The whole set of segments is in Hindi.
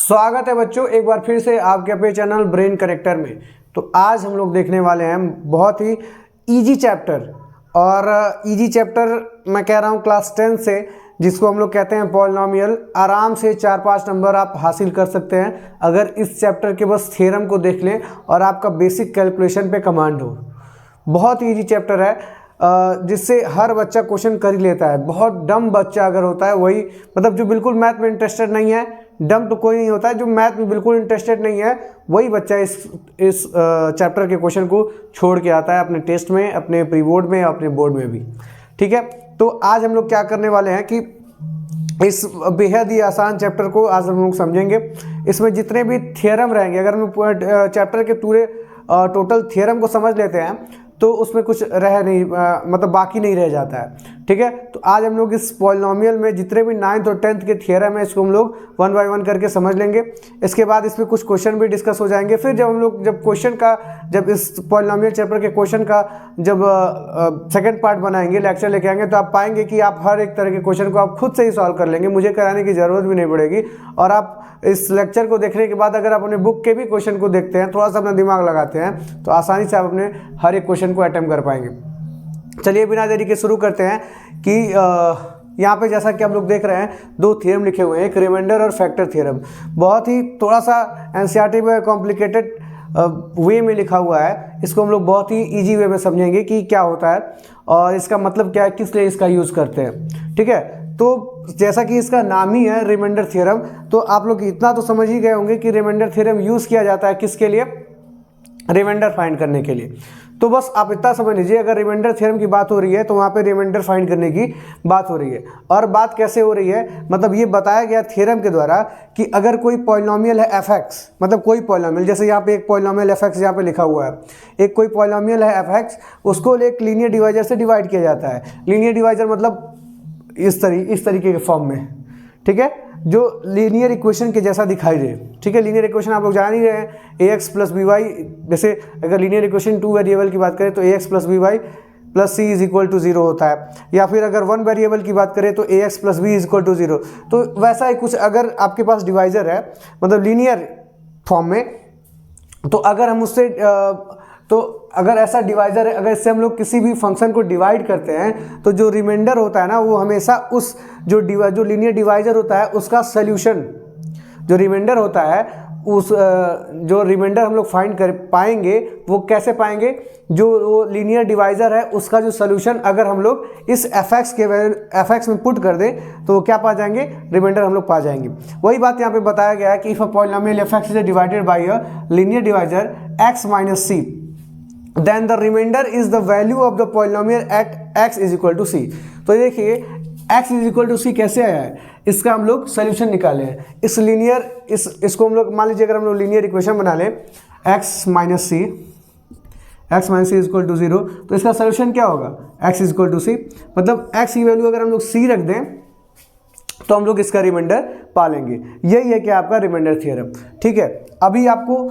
स्वागत है बच्चों एक बार फिर से आपके अपने चैनल ब्रेन कनेक्टर में। तो आज हम लोग देखने वाले हैं बहुत ही इजी चैप्टर, और इजी चैप्टर मैं कह रहा हूँ क्लास 10 से, जिसको हम लोग कहते हैं पॉलिनोमियल। आराम से 4-5 नंबर आप हासिल कर सकते हैं अगर इस चैप्टर के बस थ्योरम को देख लें और आपका बेसिक कैलकुलेशन पे कमांड हो। बहुत ही इजी चैप्टर है जिससे हर बच्चा क्वेश्चन कर ही लेता है। बहुत डम बच्चा अगर होता है वही, मतलब जो बिल्कुल मैथ में इंटरेस्टेड नहीं है, डम तो कोई नहीं होता है, जो मैथ में बिल्कुल इंटरेस्टेड नहीं है वही बच्चा इस चैप्टर के क्वेश्चन को छोड़ के आता है अपने टेस्ट में, अपने प्री बोर्ड में, अपने बोर्ड में भी। ठीक है, तो आज हम लोग क्या करने वाले हैं कि इस बेहद ही आसान चैप्टर को आज हम लोग समझेंगे। इसमें जितने भी थ्योरम रहेंगे, अगर हम चैप्टर के पूरे टोटल थ्योरम को समझ लेते हैं तो उसमें कुछ रह नहीं, मतलब बाकी नहीं रह जाता है। ठीक है, तो आज हम लोग इस पॉलिनोमियल में जितने भी 9th और 10th के थ्योरम है इसको हम लोग 1 बाय 1 करके समझ लेंगे। इसके बाद इसमें कुछ क्वेश्चन भी डिस्कस हो जाएंगे। फिर जब इस पॉलिनोमियल चैप्टर के क्वेश्चन का जब सेकंड पार्ट बनाएंगे, लेक्चर लेके आएंगे, तो आप पाएंगे कि आप हर एक तरह के क्वेश्चन को आप खुद से ही सॉल्व कर लेंगे, मुझे कराने की ज़रूरत भी नहीं पड़ेगी। और आप इस लेक्चर को देखने के बाद अगर आप अपने बुक के भी क्वेश्चन को देखते हैं, थोड़ा सा अपना दिमाग लगाते हैं, तो आसानी से आप अपने हर एक क्वेश्चन को अटेम्प्ट कर पाएंगे। चलिए बिना देरी के शुरू करते हैं कि यहाँ पे जैसा कि हम लोग देख रहे हैं 2 थ्योरम लिखे हुए हैं, एक रिमाइंडर और फैक्टर थ्योरम। बहुत ही थोड़ा सा एनसीईआरटी में कॉम्प्लिकेटेड वे में लिखा हुआ है। इसको हम लोग बहुत ही इजी वे में समझेंगे कि क्या होता है और इसका मतलब क्या है, किस लिए इसका यूज़ करते हैं। ठीक है, तो जैसा कि इसका नाम ही है रिमाइंडर थ्योरम, तो आप लोग इतना तो समझ ही गए होंगे कि रिमाइंडर थ्योरम यूज़ किया जाता है किसके लिए, रिमाइंडर फाइंड करने के लिए। तो बस आप इतना समझ लीजिए, अगर रिमाइंडर थ्योरम की बात हो रही है तो वहाँ पे रिमाइंडर फाइंड करने की बात हो रही है। और बात कैसे हो रही है, मतलब ये बताया गया थ्योरम के द्वारा कि अगर कोई पॉलिनोमियल है f(x), मतलब कोई पॉलिनोमियल, जैसे यहाँ पे एक पॉलिनोमियल f(x) यहाँ पे लिखा हुआ है, एक कोई पॉलिनोमियल है f(x), उसको एक लीनियर डिवाइजर से डिवाइड किया जाता है। लीनियर डिवाइजर मतलब इस तरीके के फॉर्म में। ठीक है, जो लीनियर इक्वेशन के जैसा दिखाई दे। ठीक है, लीनियर इक्वेशन आप लोग जान ही रहे हैं, ax प्लस बी वाई। जैसे अगर लीनियर इक्वेशन 2 वेरिएबल की बात करें तो ax plus b y plus c is equal to 0 होता है, या फिर अगर 1 वेरिएबल की बात करें तो ax plus b is equal to 0। तो वैसा ही कुछ अगर आपके पास डिवाइजर है, मतलब लीनियर फॉर्म में, तो अगर हम उससे अगर ऐसा डिवाइजर है, अगर इससे हम लोग किसी भी फंक्शन को डिवाइड करते हैं तो जो रिमाइंडर होता है ना, वो हमेशा उस जो लीनियर डिवाइजर होता है उसका सॉल्यूशन, जो रिमाइंडर होता है उस जो रिमाइंडर हम लोग फाइंड कर पाएंगे वो कैसे पाएंगे, जो वो लीनियर डिवाइजर है उसका जो सॉल्यूशन अगर हम लोग इस f(x) में पुट कर दें तो क्या पा जाएंगे, रिमाइंडर हम लोग पा जाएंगे। वही बात यहाँ पे बताया गया है कि if a polynomial f(x) is divided by a linear divisor x minus c, then the remainder is the value of the polynomial at x is equal to c। तो देखिए x is equal to c कैसे आया है, इसका हम लोग सोल्यूशन निकाले हैं। इसको हम लोग मान लीजिए, अगर हम लोग लीनियर इक्वेशन बना लें x minus c is equal to 0, तो इसका सोल्यूशन क्या होगा, x is equal to c. मतलब x की वैल्यू अगर हम लोग c रख दें तो हम लोग इसका रिमाइंडर पा लेंगे। यही है कि आपका रिमाइंडर थ्योरम। ठीक है, अभी आपको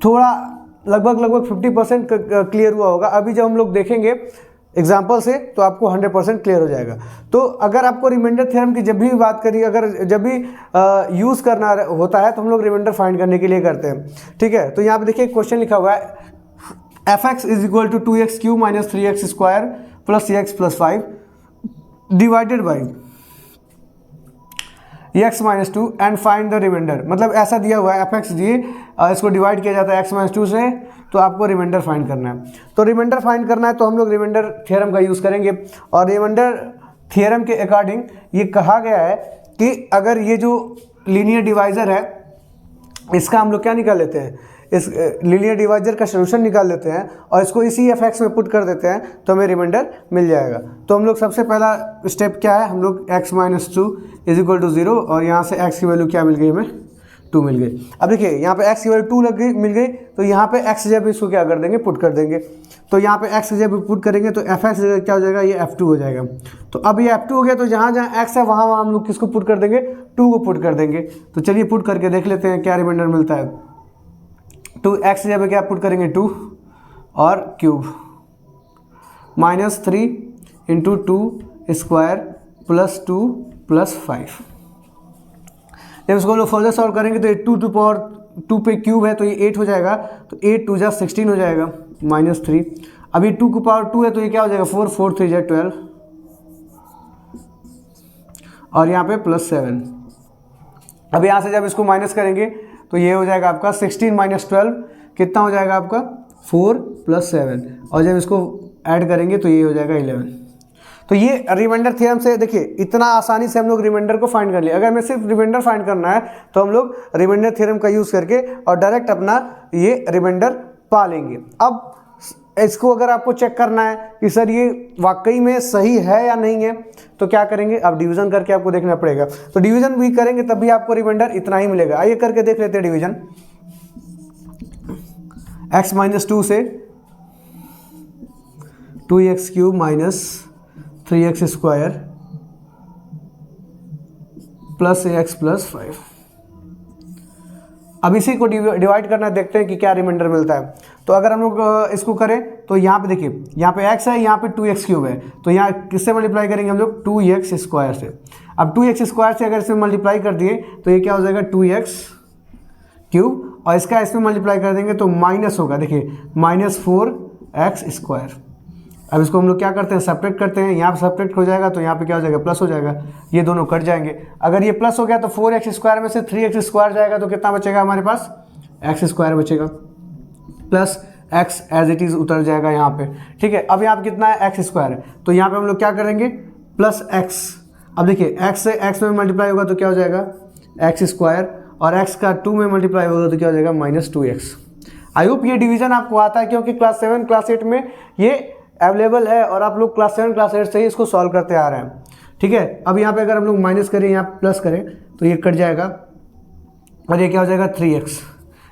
थोड़ा लगभग 50% क्लियर हुआ होगा। अभी जब हम लोग देखेंगे एग्जाम्पल से तो आपको 100% क्लियर हो जाएगा। तो अगर आपको रिमाइंडर थ्योरम की जब भी बात करिए, अगर जब भी यूज़ करना होता है तो हम लोग रिमाइंडर फाइंड करने के लिए करते हैं। ठीक है, तो यहाँ पे देखिए क्वेश्चन लिखा हुआ है f(x) is equal to 2x³ minus 3x square plus x plus 5 divided by x minus 2 and find the remainder. मतलब ऐसा दिया हुआ है f(x) जी, इसको डिवाइड किया जाता है x माइनस 2 से, तो आपको रिमाइंडर फाइंड करना है। तो रिमाइंडर फाइंड करना है तो हम लोग रिमाइंडर थ्योरम का यूज़ करेंगे। और रिमाइंडर थ्योरम के अकॉर्डिंग ये कहा गया है कि अगर ये जो लीनियर डिवाइजर है इसका हम लोग क्या निकाल लेते हैं, इस लीनियर डिवाइजर का सोल्यूशन निकाल लेते हैं और इसको इसी f(x) में पुट कर देते हैं तो हमें रिमाइंडर मिल जाएगा। तो हम लोग सबसे पहला स्टेप क्या है, हम लोग x minus 2 is equal to 0, और यहाँ से x की वैल्यू क्या मिल गई, हमें 2 मिल गई। अब देखिए यहाँ पे x की वैल्यू 2 मिल गई, तो यहाँ पे x जब इसको क्या कर देंगे, पुट कर देंगे। तो यहाँ पे x जब पुट करेंगे तो f(x) क्या हो जाएगा, ये f2 हो जाएगा। तो अब ये f2 हो गया, तो जहाँ जहाँ x है वहाँ वहाँ हम लोग किसको पुट कर देंगे, 2 को पुट कर देंगे। तो चलिए पुट करके देख लेते हैं क्या रिमाइंडर मिलता है। तो x जब क्या पुट करेंगे 2 और cube minus 3 into 2 square plus 2 plus 5। जब इसको हम लोग फर्दर सॉल्व करेंगे तो ये 2 पे क्यूब है तो ये 8 हो जाएगा, तो 8 2 जा 16 हो जाएगा -3। अभी 2 की पावर 2 है तो ये क्या हो जाएगा 4 4 3 जा 12 और यहाँ पे +7। अब यहाँ से जब इसको माइनस करेंगे तो ये हो जाएगा आपका 16 - 12 कितना हो जाएगा आपका 4 + 7 और जब इसको ऐड करेंगे तो ये हो जाएगा 11। तो ये रिमाइंडर थ्योरम से देखिए इतना आसानी से हम लोग रिमाइंडर को फाइंड कर लिया। अगर हमें सिर्फ रिमाइंडर फाइंड करना है तो हम लोग रिमाइंडर थ्योरम का यूज़ करके और डायरेक्ट अपना ये रिमाइंडर पा लेंगे। अब इसको अगर आपको चेक करना है कि सर ये वाकई में सही है या नहीं है तो क्या करेंगे, अब डिवीजन करके आपको देखना पड़ेगा। तो डिवीजन भी करेंगे तब भी आपको रिमाइंडर इतना ही मिलेगा। आइए करके देख लेते हैं डिवीजन। x - 2 से 2x³ - 3x² + ax + 5। अब इसी को डिवाइड करना देखते हैं कि क्या रिमाइंडर मिलता है। तो अगर हम लोग इसको करें तो यहाँ पे देखिए यहाँ पे x है, यहाँ पे 2x³ है, तो यहाँ किससे मल्टीप्लाई करेंगे हम लोग 2x² से। अब 2x² से अगर इसमें मल्टीप्लाई कर दिए तो ये क्या हो जाएगा 2x³ और इसका इसमें मल्टीप्लाई कर देंगे तो माइनस होगा, देखिए -4x²। अब इसको हम लोग क्या करते हैं सेपरेट करते हैं, यहाँ पे सेपरेट हो जाएगा तो यहाँ पे क्या हो जाएगा प्लस हो जाएगा, ये दोनों कट जाएंगे। अगर ये प्लस हो गया तो 4x² में से 3x² जाएगा तो कितना बचेगा हमारे पास x² बचेगा, plus x as it is उतर जाएगा यहाँ पे। ठीक है, अब यहाँ पे कितना है x² है तो यहाँ पे हम लोग क्या करेंगे +x। अब देखिए x से x में मल्टीप्लाई होगा तो क्या हो जाएगा x² और x का 2 में मल्टीप्लाई होगा तो क्या हो जाएगा -2x। आई होप ये डिवीजन आपको आता है क्योंकि क्लास 7 क्लास 8 में ये अवेलेबल है और आप लोग क्लास 7 क्लास 8 से ही इसको सॉल्व करते आ रहे हैं। ठीक है, अब यहाँ पे अगर हम लोग माइनस करें यहाँ प्लस करें तो ये कट जाएगा और ये क्या हो जाएगा 3x,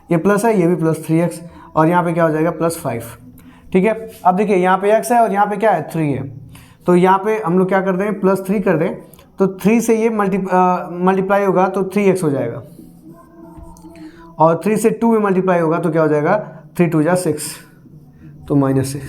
ये प्लस है ये भी प्लस 3x और यहाँ पे क्या हो जाएगा +5। ठीक है, अब देखिए यहाँ पे x है और यहाँ पे क्या है 3 है, तो यहाँ पे हम लोग क्या कर दें +3 कर दें तो 3 से ये मल्टीप्लाई होगा तो 3x हो जाएगा और 3 से 2 में मल्टीप्लाई होगा तो क्या हो जाएगा 3 2 जा 6 तो -6।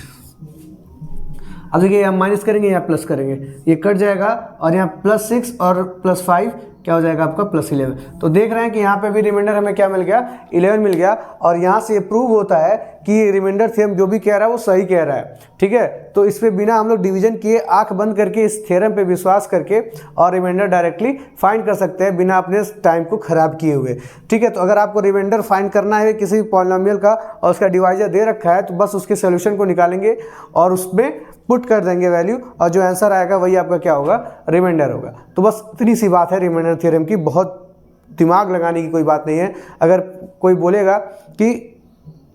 अब देखिए यहाँ माइनस करेंगे यहाँ प्लस करेंगे, ये कट जाएगा और यहाँ +6 और +5 क्या हो जाएगा आपका +11। तो देख रहे हैं कि यहाँ पे भी रिमाइंडर हमें क्या मिल गया 11 मिल गया और यहाँ से ये प्रूव होता है कि रिमाइंडर थ्योरम जो भी कह रहा है वो सही कह रहा है। ठीक है, तो इस पे बिना हम लोग डिवीजन किए आंख बंद करके इस थ्योरम पे विश्वास करके और रिमाइंडर डायरेक्टली फाइंड कर सकते हैं बिना अपने टाइम को खराब किए हुए। ठीक है, तो अगर आपको रिमाइंडर फाइंड करना है किसी भी पॉलिनोमियल का और उसका डिवाइजर दे रखा है तो बस उसके सोल्यूशन को निकालेंगे और उसमें पुट कर देंगे वैल्यू और जो आंसर आएगा वही आपका क्या होगा रिमाइंडर होगा। तो बस इतनी सी बात है रिमाइंडर थ्योरम की, बहुत दिमाग लगाने की कोई बात नहीं है। अगर कोई बोलेगा कि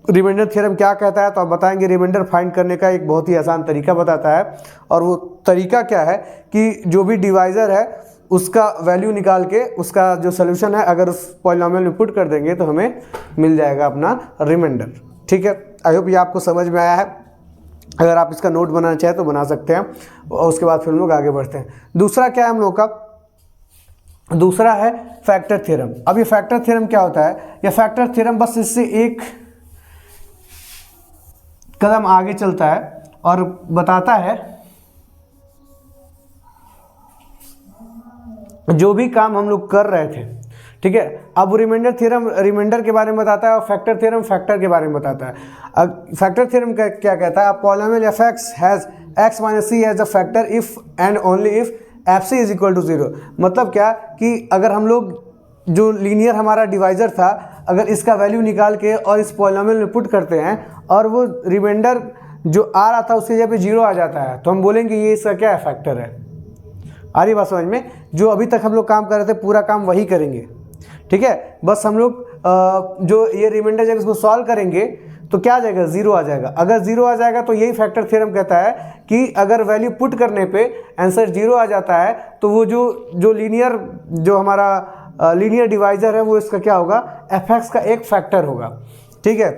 रिमाइंडर थ्योरम क्या कहता है तो आप बताएंगे रिमाइंडर फाइंड करने का एक बहुत ही आसान तरीका बताता है और वो तरीका क्या है कि जो भी डिवाइजर है उसका वैल्यू निकाल के उसका जो सोल्यूशन है अगर उस पॉलिनोमियल में पुट कर देंगे तो हमें मिल जाएगा अपना रिमाइंडर। ठीक है, आई होप ये आपको समझ में आया है। अगर आप इसका नोट बनाना चाहें तो बना सकते हैं और उसके बाद फिर हम लोग आगे बढ़ते हैं। दूसरा क्या है हम लोग का, दूसरा है फैक्टर थ्योरम। अब ये फैक्टर थ्योरम क्या होता है, ये फैक्टर थ्योरम बस इससे एक कदम आगे चलता है और बताता है जो भी काम हम लोग कर रहे थे। ठीक है, अब रिमाइंडर थ्योरम रिमाइंडर के बारे में बताता है और फैक्टर थ्योरम फैक्टर के बारे में बताता है। अब फैक्टर थ्योरम क्या कहता है, polynomial f(x) has x - c as a factor if and only if fc is equal to 0। मतलब क्या कि अगर हम लोग जो लीनियर हमारा डिवाइजर था अगर इसका वैल्यू निकाल के और इस पॉलिनोमियल में पुट करते हैं और वो रिमाइंडर जो आ रहा था उसकी जगह पे 0 आ जाता है तो हम बोलेंगे ये इसका क्या है फैक्टर है। आ रही बात समझ में, जो अभी तक हम लोग काम कर रहे थे पूरा काम वही करेंगे। ठीक है, बस हम लोग जो ये रिमाइंडर जब इसको सॉल्व करेंगे तो क्या आ जाएगा 0 आ जाएगा। अगर 0 आ जाएगा तो यही फैक्टर थ्योरम कहता है कि अगर वैल्यू पुट करने पे आंसर 0 आ जाता है तो वो जो लीनियर जो हमारा लीनियर डिवाइजर है वो इसका क्या होगा f(x) का एक फैक्टर होगा। ठीक है,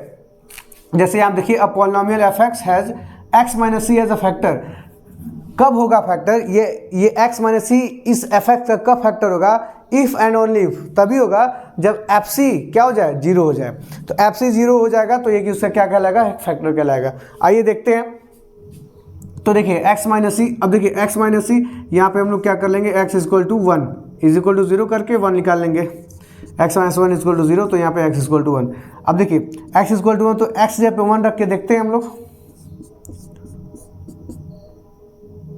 जैसे आप देखिए a polynomial f(x) has x - c as a factor. कब होगा फैक्टर, ये x - c इस f(x) का कब फैक्टर होगा, इफ़ एंड ओनली इफ तभी होगा जब fc क्या हो जाए 0 हो जाए। तो fc 0 हो जाएगा तो ये कि उसका क्या कहलाएगा फैक्टर कहलाएगा। आइए देखते हैं। तो देखिए x - c, अब देखिए x - c यहाँ पे हम लोग क्या कर लेंगे x = 1 = 0 करके 1 निकाल लेंगे। x minus one equal to 0, तो यहाँ पे x इक्वल टू 1। अब देखिए x इक्वल टू 1, तो x जगह पे 1 रख के देखते हैं हम लोग,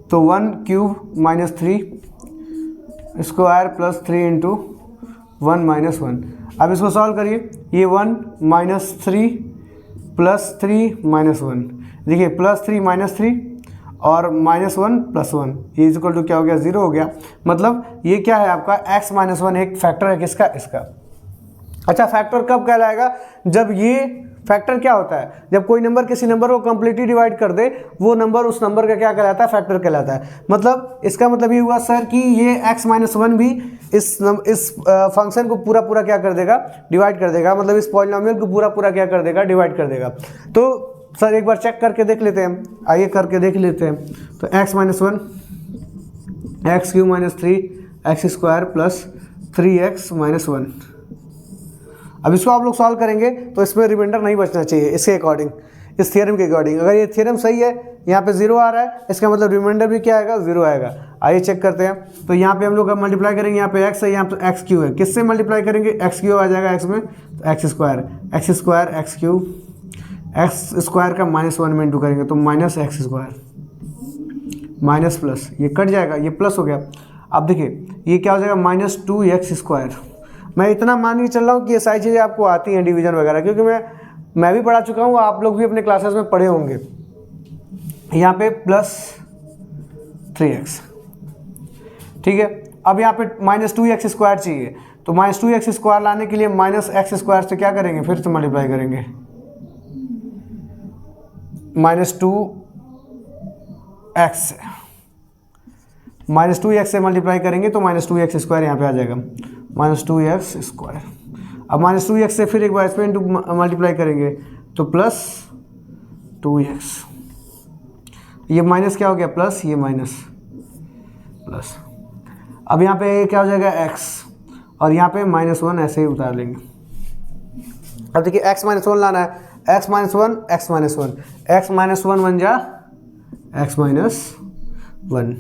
तो 1 cube minus 3 square plus 3 into 1 minus 1। अब इसको सॉल्व करिए, ये 1 माइनस 3 प्लस 3 माइनस 1, देखिए प्लस 3 माइनस 3 और माइनस 1 प्लस 1, ये इक्वल टू क्या हो गया, 0 हो गया। मतलब ये क्या है आपका x माइनस 1 एक फैक्टर है किसका, इसका। अच्छा, फैक्टर कब कहलाएगा, जब ये फैक्टर क्या होता है, जब कोई नंबर किसी नंबर को कंप्लीटली डिवाइड कर दे, वो नंबर उस नंबर का क्या कहलाता है, फैक्टर कहलाता है। मतलब इसका मतलब ये हुआ सर कि ये x माइनस 1 भी इस फंक्शन को पूरा पूरा क्या कर देगा, डिवाइड कर देगा। मतलब इस पॉलिनोमियल को पूरा पूरा क्या कर देगा, डिवाइड कर देगा। तो सर एक बार चेक करके देख लेते हैं, आइए करके देख लेते हैं। तो x minus 1 x Q minus 3 x square plus 3x minus 1। अब इसको आप लोग सॉल्व करेंगे तो इसमें रिमाइंडर नहीं बचना चाहिए इसके अकॉर्डिंग, इस थ्योरम के अकॉर्डिंग। अगर ये थ्योरम सही है, यहाँ पे 0 आ रहा है, इसका मतलब रिमाइंडर भी क्या आएगा, 0 आएगा। आइए चेक करते हैं। तो यहाँ पे हम लोग मल्टीप्लाई करेंगे, यहाँ पे x है, यहाँ पे एक्स क्यू है, किससे मल्टीप्लाई करेंगे, एक्स क्यू आ जाएगा x में, तो x square x Q, x square का माइनस 1 में इंटू करेंगे तो minus x square minus plus, ये कट जाएगा, ये प्लस हो गया। अब देखिए ये क्या हो जाएगा, माइनस 2x स्क्वायर। मैं इतना मान के चल रहा हूँ कि ये सारी चीज़ें आपको आती हैं, डिवीजन वगैरह, क्योंकि मैं भी पढ़ा चुका हूँ, आप लोग भी अपने क्लासेस में पढ़े होंगे। यहाँ पे प्लस 3x, ठीक है। अब यहाँ पे माइनस 2x स्क्वायर चाहिए, तो माइनस 2x स्क्वायर लाने के लिए माइनस एक्स स्क्वायर से क्या करेंगे, फिर से मल्टीप्लाई करेंगे, माइनस 2x से, माइनस 2x से मल्टीप्लाई करेंगे तो माइनस 2x स्क्वायर यहाँ पे आ जाएगा, माइनस 2x स्क्वायर। अब माइनस 2x से फिर एक बार इसमें इंटू मल्टीप्लाई करेंगे तो प्लस 2x, ये माइनस क्या हो गया, प्लस, ये माइनस प्लस। अब यहाँ पे क्या हो जाएगा, x, और यहाँ पे माइनस 1 ऐसे ही उतार लेंगे। अब देखिए x माइनस 1 लाना है, x minus 1 x minus 1, x minus 1 बन जा x माइनस 1,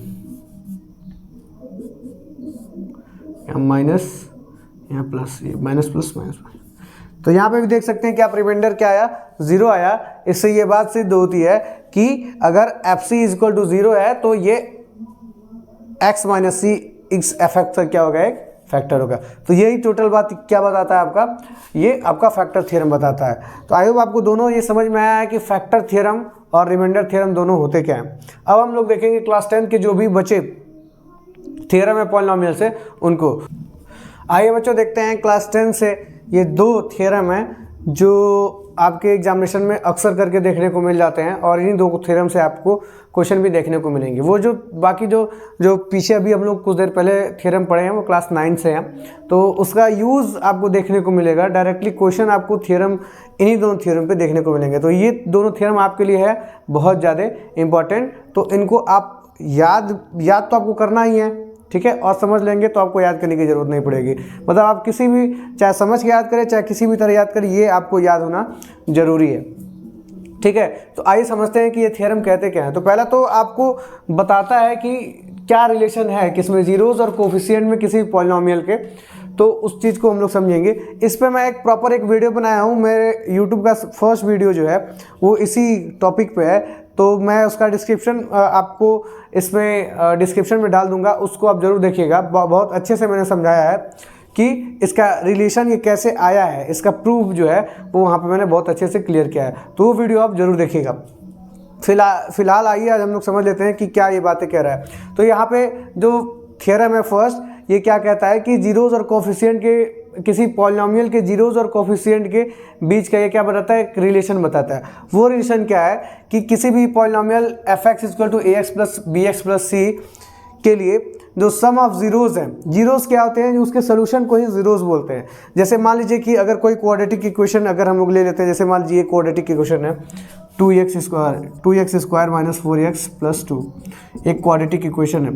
यहाँ माइनस, यहाँ प्लस, ये माइनस प्लस माइनस। तो यहाँ पे भी देख सकते हैं कि आप रिमाइंडर क्या आया, 0 आया। इससे ये बात सिद्ध होती है कि अगर f c is equal to 0 है तो ये x माइनस सी इस एफेक्ट से क्या होगा, एक फैक्टर होगा। तो यही टोटल बात क्या बताता है आपका, ये आपका फैक्टर थ्योरम बताता है। तो आई होप आपको दोनों ये समझ में आया है कि फैक्टर थ्योरम और रिमाइंडर थ्योरम दोनों होते क्या हैं। अब हम लोग देखेंगे क्लास 10 के जो भी बचे थ्योरम है पॉलिनोमियल से उनको। आइए बच्चों देखते हैं क्लास 10 से ये 2 थ्योरम हैं जो आपके एग्जामिनेशन में अक्सर करके देखने को मिल जाते हैं, और इन्हीं 2 थ्योरम से आपको क्वेश्चन भी देखने को मिलेंगे। वो जो बाकी जो पीछे अभी हम लोग कुछ देर पहले थ्योरम पढ़े हैं वो क्लास 9 से हैं, तो उसका यूज़ आपको देखने को मिलेगा। डायरेक्टली क्वेश्चन आपको थ्योरम इन्हीं दोनों थ्योरम पे देखने को मिलेंगे। तो ये दोनों थ्योरम आपके लिए है बहुत ज़्यादा इम्पॉर्टेंट। तो इनको आप याद तो आपको करना ही है, ठीक है, और समझ लेंगे तो आपको याद करने की ज़रूरत नहीं पड़ेगी। मतलब आप किसी भी, चाहे समझ के याद करें चाहे किसी भी तरह याद करें, ये आपको याद होना ज़रूरी है, ठीक है। तो आइए समझते हैं कि ये थ्योरम कहते क्या है। तो पहला तो आपको बताता है कि क्या रिलेशन है किसमें, जीरोज़ और कोफिशिएंट में किसी पॉलिनोमियल के। तो उस चीज़ को हम लोग समझेंगे। इस पर मैं एक प्रॉपर एक वीडियो बनाया हूँ, मेरे यूट्यूब का फर्स्ट वीडियो जो है वो इसी टॉपिक पे है, तो मैं उसका डिस्क्रिप्शन आपको इसमें डिस्क्रिप्शन में डाल दूंगा, उसको आप ज़रूर देखिएगा। बहुत अच्छे से मैंने समझाया है कि इसका रिलेशन ये कैसे आया है, इसका प्रूफ जो है वो वहाँ पे मैंने बहुत अच्छे से क्लियर किया है, तो वो वीडियो आप ज़रूर देखिएगा। फिलहाल आइए आज हम लोग समझ लेते हैं कि क्या ये बातें कह रहा है। तो यहाँ पे जो थ्योरम है फर्स्ट, ये क्या कहता है कि जीरोज़ और कोफिशिएंट के, किसी पॉलिनोमियल के जीरोज़ और कोफिशिएंट के बीच का ये क्या बताता है, एक रिलेशन बताता है। वो रिलेशन क्या है कि किसी भी polynomial f x equal to a x plus b x plus c के लिए जो सम ऑफ जीरोज़ हैं, जीरोज़ क्या होते हैं, उसके सोल्यूशन को ही जीरोज़ बोलते हैं। जैसे मान लीजिए कि अगर कोई क्वाड्रेटिक इक्वेशन अगर हम लोग ले लेते हैं, जैसे मान लीजिए क्वाड्रेटिक इक्वेशन है 2x square minus 4x plus 2, एक क्वाड्रेटिक इक्वेशन है,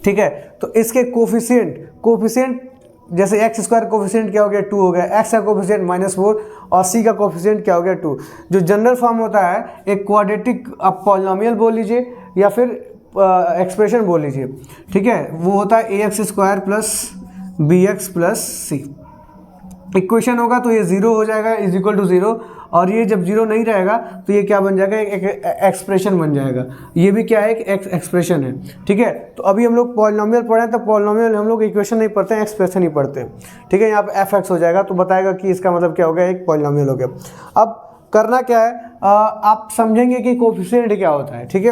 ठीक है। तो इसके कोफिशिएंट जैसे एक्स स्क्वायर कोफिशिएंट क्या हो गया, 2 हो गया, एक्स का कोफिशिएंट -4 और सी का कोफिशिएंट क्या हो गया, 2। जो जनरल फॉर्म होता है एक क्वाड्रेटिक, आप पॉलिनोमियल बोल लीजिए या फिर एक्सप्रेशन बोल लीजिए, ठीक है, वो होता है ax square plus b x plus c. Equation होगा तो ये 0 हो जाएगा इज इक्वल टू 0, और ये जब 0 नहीं रहेगा तो ये क्या बन जाएगा, एक एक्सप्रेशन बन जाएगा। ये भी क्या है, एक एक्सप्रेशन है। ठीक है, तो अभी हम लोग पॉलिनोमियल पढ़े हैं, तो पॉलिनोमियल हम लोग इक्वेशन नहीं पढ़ते हैं, एक्सप्रेशन ही पढ़ते हैं। ठीक है, यहाँ पे एफ एक्स हो जाएगा तो बताएगा कि इसका मतलब क्या हो गया, एक पॉलिनोमियल हो गया। अब करना क्या है, आप समझेंगे कि कोफिशिएंट क्या होता है। ठीक है,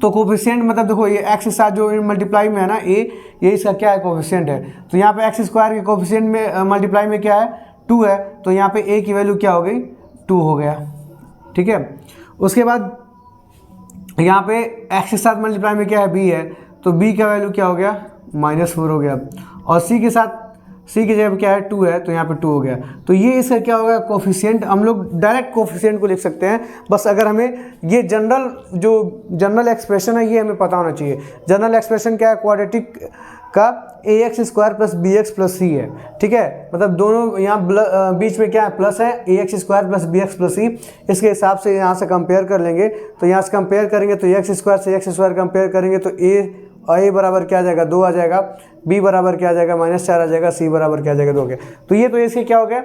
तो कोफिशिएंट मतलब देखो ये एक्स के साथ जो मल्टीप्लाई में है ना ये इसका क्या है, कोफिशिएंट है। तो यहाँ पे एक्स स्क्वायर के कोफिशिएंट में मल्टीप्लाई में क्या है, 2 है, तो यहाँ पे ए की वैल्यू क्या हो गई, 2 हो गया। ठीक है, उसके बाद यहाँ पे एक्स के साथ मल्टीप्लाई में क्या है, बी है, तो बी का वैल्यू क्या हो गया, -4 हो गया। और सी के साथ, सी की जगह क्या है, 2 है, तो यहाँ पे 2 हो गया। तो ये इसका क्या होगा, कोफिशिएंट। हम लोग डायरेक्ट कोफिशिएंट को लिख सकते हैं, बस अगर हमें ये जनरल एक्सप्रेशन है ये हमें पता होना चाहिए। जनरल एक्सप्रेशन क्या है, क्वाड्रेटिक का a x square plus b x plus c है। ठीक है, मतलब दोनों यहाँ बीच में क्या है, प्लस है, a x square plus b x plus c. इसके हिसाब से यहाँ से कंपेयर कर लेंगे, तो यहाँ से कंपेयर करेंगे तो एक्स स्क्वायर से एक्स स्क्वायर कंपेयर करेंगे तो ए बराबर क्या आ जाएगा, 2 आ जाएगा, बी बराबर क्या आ जाएगा, -4 आ जाएगा, सी बराबर क्या आ जाएगा, 2 हो गया। तो ये तो इसके क्या हो गया,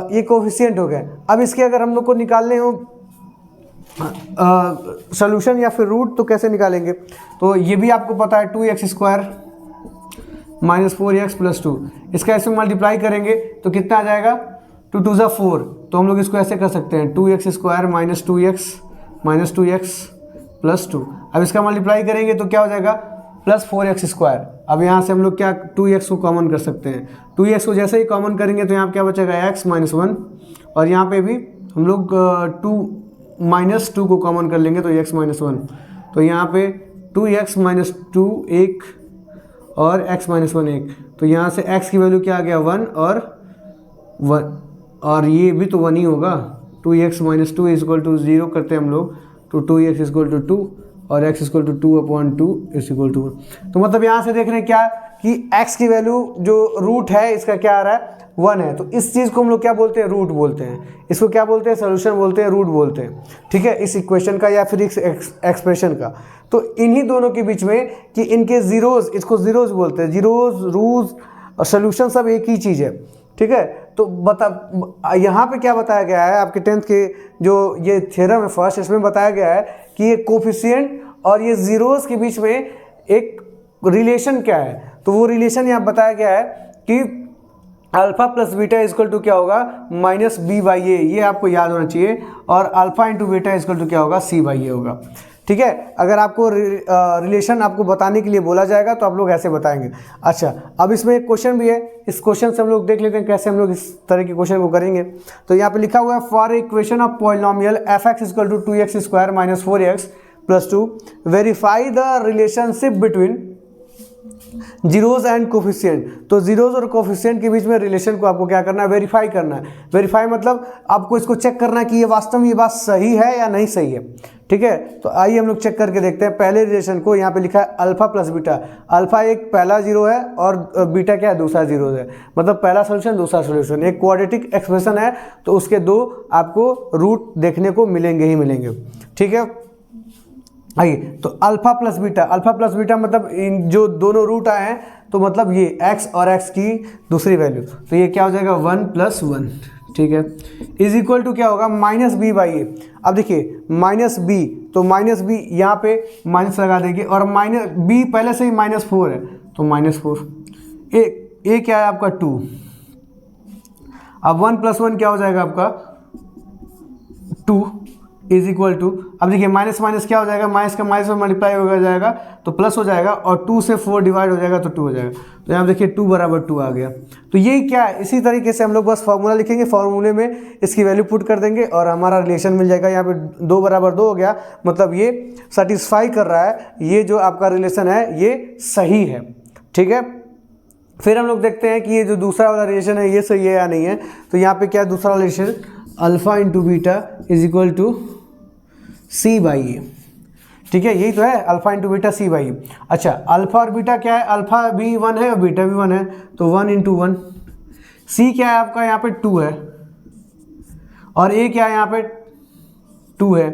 ये कोफिशिएंट हो गए। अब इसके अगर हम लोग को निकालने हो सोल्यूशन या फिर रूट, तो कैसे निकालेंगे, तो ये भी आपको पता है, 2x स्क्वायर -4x प्लस 2, इसका ऐसे मल्टीप्लाई करेंगे तो कितना आ जाएगा, 2 2 ज़ा 4। तो हम लोग इसको ऐसे कर सकते हैं, 2x स्क्वायर -2x प्लस 2। अब इसका मल्टीप्लाई करेंगे तो क्या हो जाएगा, +4x स्क्वायर। अब यहाँ से हम लोग क्या 2x को कॉमन कर सकते हैं, 2x को जैसे ही कॉमन करेंगे तो यहाँ क्या बचेगा, x -1, और यहाँ पे भी हम लोग 2 को कॉमन कर लेंगे तो x -1, तो यहाँ पे 2x -2 1 और x -1 1, तो यहाँ से x की वैल्यू क्या आ गया, 1 और 1, और ये भी तो 1 ही होगा। 2x -2 इक्वल टू 0 करते हैं हम लोग, तो 2x इक्वल टू 2 और x equal to 2/2 is equal to 1। तो मतलब यहाँ से देख रहे हैं क्या कि x की वैल्यू जो रूट है इसका क्या आ रहा है, 1 है। तो इस चीज़ को हम लोग क्या बोलते हैं, रूट बोलते हैं। इसको क्या बोलते हैं, सोल्यूशन बोलते हैं, रूट बोलते हैं। ठीक है, इस इक्वेशन का या फिर इस एक्सप्रेशन का। तो इन्हीं दोनों के बीच में कि इनके जीरोज, इसको जीरोज बोलते हैं, जीरोज रूज और सोल्यूशन सब एक ही चीज़ है। ठीक है, तो बता यहाँ पे क्या बताया गया है, आपके 10th के जो ये थ्योरम है फर्स्ट, इसमें बताया गया है कि ये कोफिशिएंट और ये जीरोज के बीच में एक रिलेशन क्या है। तो वो रिलेशन यहाँ बताया गया है कि alpha plus beta equal to क्या होगा, -b/a, ये आपको याद होना चाहिए। और alpha into beta equal to क्या होगा, c/a होगा। ठीक है, अगर आपको रिलेशन आपको बताने के लिए बोला जाएगा तो आप लोग ऐसे बताएंगे। अच्छा, अब इसमें एक क्वेश्चन भी है, इस क्वेश्चन से हम लोग देख लेते हैं कैसे हम लोग इस तरह के क्वेश्चन को करेंगे। तो यहाँ पे लिखा हुआ है, for equation of polynomial f(x) equal to 2x square -4x plus 2 verify the relationship between zeros and coefficient. तो जीरोज और कोफिशिएंट के बीच में रिलेशन को आपको क्या करना है, वेरीफाई करना है। वेरीफाई मतलब आपको इसको चेक करना है कि ये वास्तव में ये बात सही है या नहीं सही है। ठीक है, तो आइए हम लोग चेक करके देखते हैं पहले रिलेशन को। यहाँ पे लिखा है अल्फा प्लस बीटा, अल्फा एक पहला जीरो है और बीटा क्या है, दूसरा जीरो है। मतलब पहला सोल्यूशन दूसरा सोल्यूशन, एक क्वाड्रेटिक एक्सप्रेशन है तो उसके 2 आपको रूट देखने को मिलेंगे ही मिलेंगे। ठीक है, आइए, तो अल्फा प्लस बीटा मतलब इन जो दोनों रूट आए हैं तो मतलब ये x और x की दूसरी वैल्यू, तो ये क्या हो जाएगा 1 + 1। ठीक है, इज इक्वल टू क्या होगा, -b/a। अब देखिए -b, तो -b यहाँ पे माइनस लगा देंगे और -b पहले से ही -4 है तो -4, a क्या है आपका 2। अब 1 + 1 क्या हो जाएगा आपका 2 इज इक्वल टू, अब देखिए माइनस माइनस क्या हो जाएगा, माइनस का माइनस में मल्टीप्लाई हो जाएगा तो प्लस हो जाएगा, और 2 से 4 डिवाइड हो जाएगा तो 2 हो जाएगा। तो यहाँ देखिए 2 = 2 आ गया। तो यही क्या है, इसी तरीके से हम लोग बस फार्मूला लिखेंगे, फार्मूले में इसकी वैल्यू पुट कर देंगे और हमारा रिलेशन मिल जाएगा। यहाँ पे 2 = 2 हो गया, मतलब ये सेटिस्फाई कर रहा है, ये जो आपका रिलेशन है ये सही है। ठीक है, फिर हम लोग देखते हैं कि ये जो दूसरा वाला रिलेशन है ये सही है या नहीं है। तो यहाँ पे क्या है, दूसरा relation alpha into beta is equal to c/a। ठीक है, यही तो है, अल्फा इंटू बीटा c/a। अच्छा, अल्फा और बीटा क्या है, अल्फा भी 1 है और बीटा भी 1 है, तो 1 × 1। c क्या है आपका, यहाँ पे 2 है, और a क्या है यहाँ पे 2 है,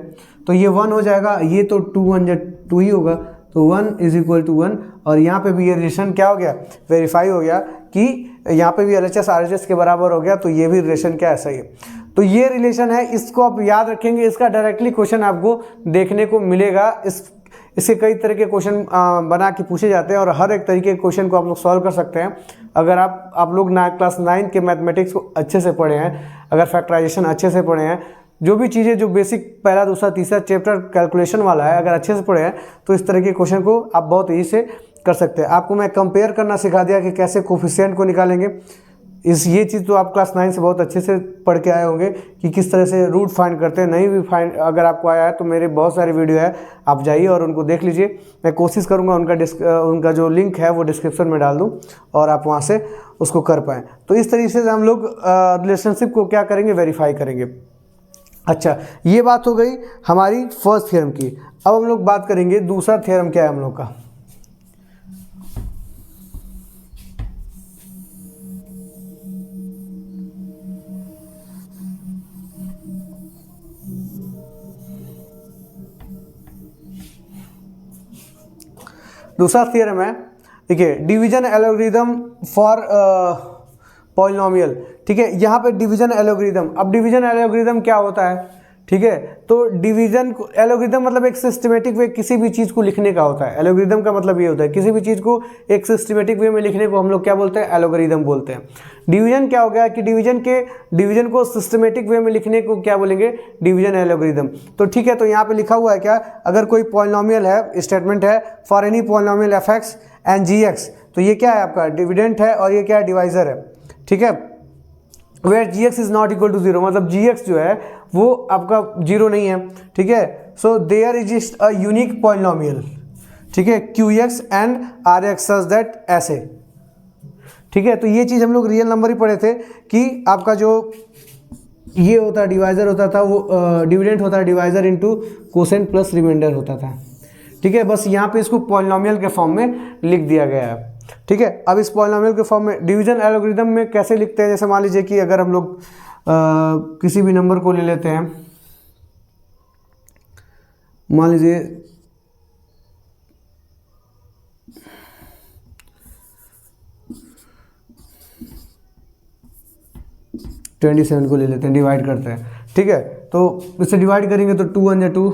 तो ये 1 हो जाएगा, ये तो 2 × 1 2 ही होगा, तो 1 इज इक्वल टू 1, और यहाँ पे भी ये रिलेशन क्या हो गया, वेरीफाई हो गया कि यहाँ पे भी LHS RHS के बराबर हो गया, तो ये भी रिलेशन क्या ऐसा ही है। तो ये रिलेशन है, इसको आप याद रखेंगे, इसका डायरेक्टली क्वेश्चन आपको देखने को मिलेगा। इससे कई तरह के क्वेश्चन बना के पूछे जाते हैं और हर एक तरीके के क्वेश्चन को आप लोग सॉल्व कर सकते हैं अगर आप लोग क्लास 9 के मैथमेटिक्स को अच्छे से पढ़े हैं, अगर फैक्टराइजेशन अच्छे से पढ़े हैं, जो भी चीज़ें जो बेसिक पहला दूसरा तीसरा चैप्टर कैलकुलेशन वाला है अगर अच्छे से पढ़े हैं तो इस तरह के क्वेश्चन को आप बहुत ईजी से कर सकते हैं। आपको मैं कंपेयर करना सिखा दिया कि कैसे कोफिशिएंट को निकालेंगे। ये चीज़ तो आप क्लास 9 से बहुत अच्छे से पढ़ के आए होंगे कि किस तरह से रूट फाइंड करते हैं। नहीं भी फाइंड अगर आपको आया है तो मेरे बहुत सारे वीडियो है, आप जाइए और उनको देख लीजिए। मैं कोशिश करूंगा उनका जो लिंक है वो डिस्क्रिप्शन में डाल दूं और आप वहां से उसको कर पाएँ। तो इस तरीके से हम लोग रिलेशनशिप को क्या करेंगे, वेरीफाई करेंगे। अच्छा, ये बात हो गई हमारी फर्स्ट थ्योरम की। अब हम लोग बात करेंगे दूसरा थ्योरम क्या है हम लोग का। दूसरा थ्योरम है, देखिए, डिवीजन एल्गोरिथम फॉर पॉलिनोमियल। ठीक है, यहाँ पे डिवीजन एल्गोरिथम। अब डिवीजन एल्गोरिथम क्या होता है, ठीक है, तो डिवीजन एल्गोरिथम मतलब एक सिस्टमेटिक वे किसी भी चीज़ को लिखने का होता है। एल्गोरिथम का मतलब ये होता है किसी भी चीज़ को एक सिस्टमेटिक वे में लिखने को हम लोग क्या बोलते हैं, एल्गोरिथम बोलते हैं। डिवीजन क्या हो गया कि डिवीजन को सिस्टमेटिक वे में लिखने को क्या बोलेंगे, डिवीजन एल्गोरिथम। तो ठीक है, तो यहाँ पे लिखा हुआ है क्या, अगर कोई पॉलिनोमियल है, स्टेटमेंट है for any polynomial fx and gx, तो ये क्या है आपका डिविडेंट है और ये क्या है, डिवाइजर है। ठीक है, where gx is not equal to 0, मतलब gx जो है वो आपका 0 नहीं है। ठीक है, so there is a unique polynomial, ठीक है, qx and rx such that ऐसे। ठीक है, तो ये चीज़ हम लोग रियल नंबर ही पढ़े थे कि आपका जो ये होता है डिवाइजर होता था, वो डिविडेंट होता है divisor into quotient plus remainder होता था। ठीक है, बस यहाँ पे इसको पॉलिनोमियल के फॉर्म में लिख दिया गया है। ठीक है, अब इस पॉलिनोमियल के फॉर्म में डिवीजन एल्गोरिथम में कैसे लिखते हैं, जैसे मान लीजिए कि अगर हम लोग किसी भी नंबर को ले लेते हैं, मान लीजिए 27 को ले लेते हैं, डिवाइड करते हैं। ठीक है, तो इससे डिवाइड करेंगे तो 2 1 या 2,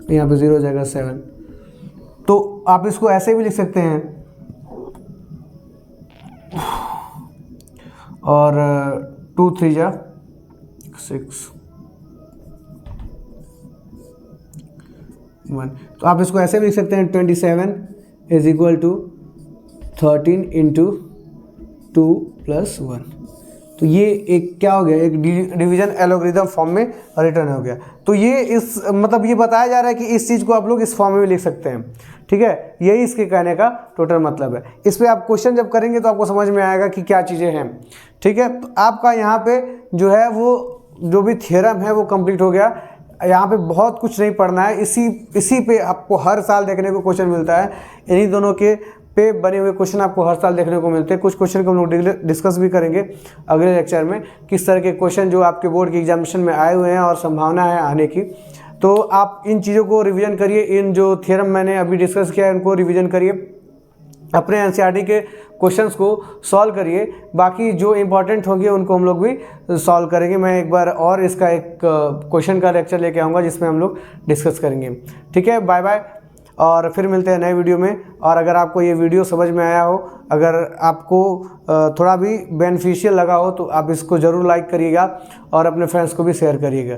यहाँ पे 0 हो जाएगा 7। तो आप इसको ऐसे भी लिख सकते हैं और 2 3 जा 6 1, तो आप इसको ऐसे भी लिख सकते हैं 27 is equal to 13 into 2 plus 1। तो ये एक क्या हो गया, एक डिवीजन एल्गोरिथम फॉर्म में रिटर्न हो गया। तो ये इस मतलब ये बताया जा रहा है कि इस चीज़ को आप लोग इस फॉर्म में भी लिख सकते हैं। ठीक है, यही इसके कहने का टोटल मतलब है। इस पर आप क्वेश्चन जब करेंगे तो आपको समझ में आएगा कि क्या चीज़ें हैं। ठीक है, तो आपका यहाँ पे जो है वो जो भी थ्योरम है वो कंप्लीट हो गया। यहाँ पे बहुत कुछ नहीं पढ़ना है, इसी पे आपको हर साल देखने को क्वेश्चन मिलता है। इन्हीं दोनों के पे बने हुए क्वेश्चन आपको हर साल देखने को मिलते हैं। कुछ क्वेश्चन को हम लोग डिस्कस भी करेंगे अगले लेक्चर में, किस तरह के क्वेश्चन जो आपके बोर्ड की एग्जामिनेशन में आए हुए हैं और संभावना है आने की। तो आप इन चीज़ों को रिवीजन करिए, इन जो थ्योरम मैंने अभी डिस्कस किया है उनको रिवीजन करिए, अपने एनसीईआरटी के क्वेश्चंस को सॉल्व करिए। बाकी जो इंपॉर्टेंट होंगे उनको हम लोग भी सॉल्व करेंगे। मैं एक बार और इसका एक क्वेश्चन का लेक्चर लेके आऊँगा जिसमें हम लोग डिस्कस करेंगे। ठीक है, बाय बाय, और फिर मिलते हैं नए वीडियो में। और अगर आपको ये वीडियो समझ में आया हो, अगर आपको थोड़ा भी बेनिफिशियल लगा हो तो आप इसको ज़रूर लाइक करिएगा और अपने फ्रेंड्स को भी शेयर करिएगा।